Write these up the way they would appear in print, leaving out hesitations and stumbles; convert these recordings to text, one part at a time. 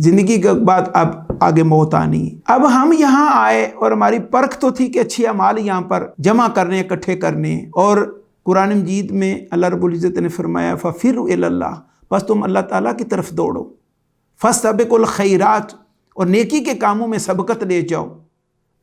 زندگی کے بعد اب آگے موت آنی ہے۔ اب ہم یہاں آئے اور ہماری پرکھ تو تھی کہ اچھی اعمال یہاں پر جمع کرنے، اکٹھے کرنے، اور قرآن مجید میں اللہ رب العزت نے فرمایا فَفِرُّوا إِلَى اللَّهِ، بس تم اللہ تعالیٰ کی طرف دوڑو، فَاسْتَبِقُوا الْخَيْرَاتِ، اور نیکی کے کاموں میں سبقت لے جاؤ۔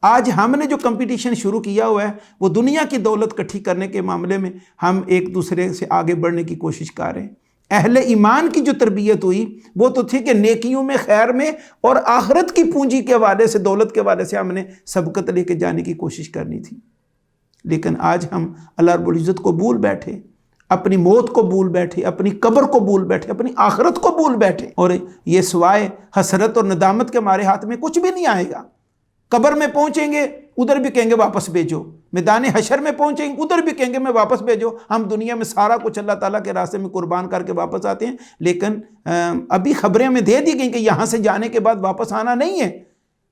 آج ہم نے جو کمپٹیشن شروع کیا ہوا ہے وہ دنیا کی دولت اکٹھی کرنے کے معاملے میں ہم ایک دوسرے سے آگے بڑھنے کی کوشش کر رہے ہیں۔ اہل ایمان کی جو تربیت ہوئی وہ تو تھی کہ نیکیوں میں، خیر میں، اور آخرت کی پونجی کے حوالے سے، دولت کے حوالے سے ہم نے سبقت لے کے جانے کی کوشش کرنی تھی۔ لیکن آج ہم اللہ رب العزت کو بھول بیٹھے، اپنی موت کو بھول بیٹھے، اپنی قبر کو بھول بیٹھے، اپنی آخرت کو بھول بیٹھے، اور یہ سوائے حسرت اور ندامت کے ہمارے ہاتھ میں کچھ بھی نہیں آئے گا۔ قبر میں پہنچیں گے، ادھر بھی کہیں گے واپس بھیجو، میدان حشر میں پہنچیں گے، ادھر بھی کہیں گے میں واپس بھیجو۔ ہم دنیا میں سارا کچھ اللہ تعالیٰ کے راستے میں قربان کر کے واپس آتے ہیں، لیکن ابھی خبریں ہمیں دے دی گئیں کہ یہاں سے جانے کے بعد واپس آنا نہیں ہے،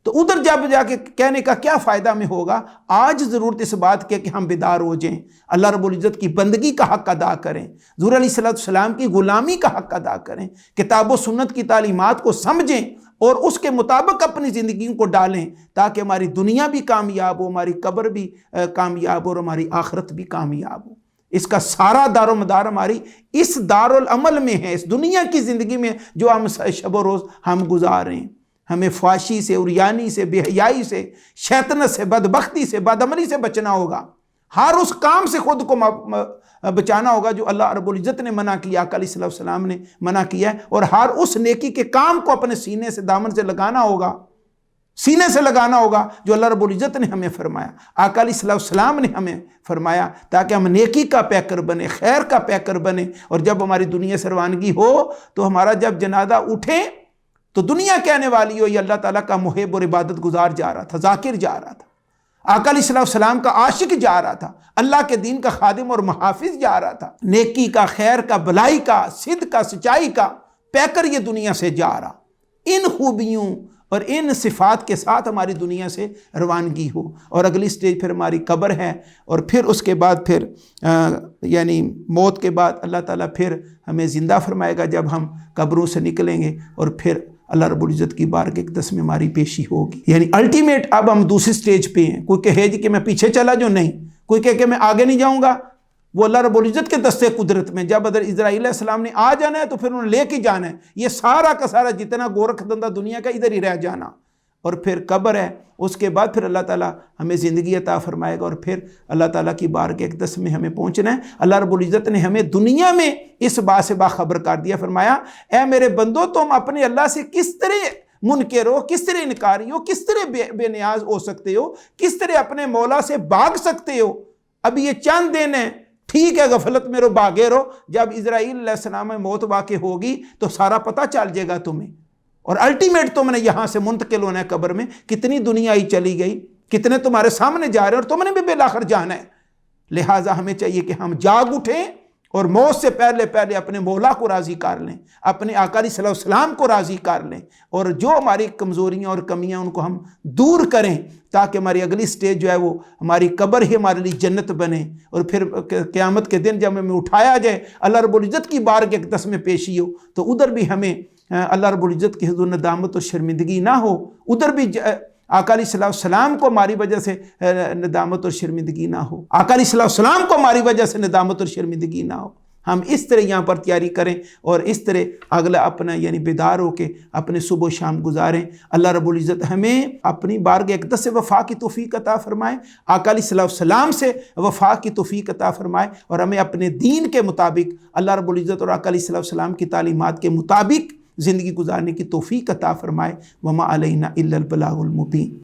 تو ادھر جب جا کے کہنے کا کیا فائدہ ہمیں ہوگا؟ آج ضرورت اس بات کی کہ ہم بیدار ہو جائیں، اللہ رب العزت کی بندگی کا حق ادا کریں، حضور علیہ السلام کی غلامی کا حق ادا کریں، کتاب و سنت کی تعلیمات کو سمجھیں اور اس کے مطابق اپنی زندگیوں کو ڈالیں، تاکہ ہماری دنیا بھی کامیاب ہو، ہماری قبر بھی کامیاب ہو، اور ہماری آخرت بھی کامیاب ہو۔ اس کا سارا دار و مدار ہماری اس دارالعمل میں ہے، اس دنیا کی زندگی میں جو ہم شب و روز ہم گزار رہے ہیں۔ ہمیں فحاشی سے، عریانی سے، بے حیائی سے، شیطنت سے، بدبختی سے، بدعملی سے بچنا ہوگا۔ ہر اس کام سے خود کو بچانا ہوگا جو اللہ رب العزت نے منع کیا، آقا علیہ السلام نے منع کیا ہے، اور ہر اس نیکی کے کام کو اپنے سینے سے، دامن سے لگانا ہوگا، سینے سے لگانا ہوگا جو اللہ رب العزت نے ہمیں فرمایا، آقا علیہ السلام نے ہمیں فرمایا، تاکہ ہم نیکی کا پیکر بنے، خیر کا پیکر بنے، اور جب ہماری دنیا سے روانگی ہو تو ہمارا جب جنازہ اٹھے تو دنیا کہنے والی ہو یہ اللہ تعالیٰ کا محب اور عبادت گزار جا رہا تھا، ذاکر جا رہا تھا، آقا علیہ السلام کا عاشق جا رہا تھا، اللہ کے دین کا خادم اور محافظ جا رہا تھا، نیکی کا، خیر کا، بھلائی کا، صدق کا، سچائی کا پیکر یہ دنیا سے جا رہا۔ ان خوبیوں اور ان صفات کے ساتھ ہماری دنیا سے روانگی ہو، اور اگلی سٹیج پھر ہماری قبر ہے، اور پھر اس کے بعد پھر یعنی موت کے بعد اللہ تعالیٰ پھر ہمیں زندہ فرمائے گا جب ہم قبروں سے نکلیں گے، اور پھر اللہ رب العزت کی بارگاہ اقدس میں ہماری پیشی ہوگی۔ یعنی الٹیمیٹ اب ہم دوسری سٹیج پہ ہیں۔ کوئی کہے جی کہ میں پیچھے چلا جو، نہیں، کوئی کہے کہ میں آگے نہیں جاؤں گا، وہ اللہ رب العزت کے دستے قدرت میں جب ادھر اسرائیل علیہ السلام نے آ جانا ہے تو پھر انہوں نے لے کے جانا ہے، یہ سارا کا سارا جتنا گورکھ دندہ دنیا کا ادھر ہی رہ جانا، اور پھر قبر ہے، اس کے بعد پھر اللہ تعالیٰ ہمیں زندگی عطا فرمائے گا، اور پھر اللہ تعالیٰ کی بارگاہ اقدس میں ہمیں پہنچنا ہے۔ اللہ رب العزت نے ہمیں دنیا میں اس بات سے باخبر کر دیا، فرمایا اے میرے بندو تم اپنے اللہ سے کس طرح منکر ہو، کس طرح انکاری ہو، کس طرح بے نیاز ہو سکتے ہو، کس طرح اپنے مولا سے بھاگ سکتے ہو۔ اب یہ چند دن ہے، ٹھیک ہے غفلت میں رو، بھاگے رہو، جب اسرائیل علیہ السلام میں موت واقع ہوگی تو سارا پتہ چل جائے گا تمہیں، اور الٹیمیٹ تم نے یہاں سے منتقل ہونا ہے قبر میں۔ کتنی دنیا ہی چلی گئی، کتنے تمہارے سامنے جا رہے ہیں، اور تم نے بھی بالآخر جانا ہے۔ لہٰذا ہمیں چاہیے کہ ہم جاگ اٹھیں اور موت سے پہلے پہلے اپنے مولا کو راضی کر لیں، اپنے آقا علیہ السلام کو راضی کر لیں، اور جو ہماری کمزوریاں اور کمیاں ان کو ہم دور کریں، تاکہ ہماری اگلی سٹیج جو ہے وہ ہماری قبر ہی ہمارے لیے جنت بنے، اور پھر قیامت کے دن جب ہمیں اٹھایا جائے، اللہ رب العزت کی بارگاہ اقدس میں پیشی ہو، تو ادھر بھی ہمیں اللہ رب العزت کی حضور ندامت اور شرمندگی نہ ہو، ادھر بھی آقا علیہ السلام کو ہماری وجہ سے ندامت اور شرمندگی نہ ہو، آقا علیہ السلام کو ہماری وجہ سے ندامت اور شرمندگی نہ ہو۔ ہم اس طرح یہاں پر تیاری کریں، اور اس طرح اگلا اپنا یعنی بیدار ہو کے اپنے صبح و شام گزاریں۔ اللہ رب العزت ہمیں اپنی بارگاہ اقدس سے وفا کی توفیق عطا فرمائے، آقا علیہ السلام سے وفا کی توفیق عطا فرمائے، اور ہمیں اپنے دین کے مطابق اللہ رب العزت اور آقا علیہ السلام کی تعلیمات کے مطابق زندگی گزارنے کی توفیق عطا فرمائے۔ وما علینا الا البلاغ المبین۔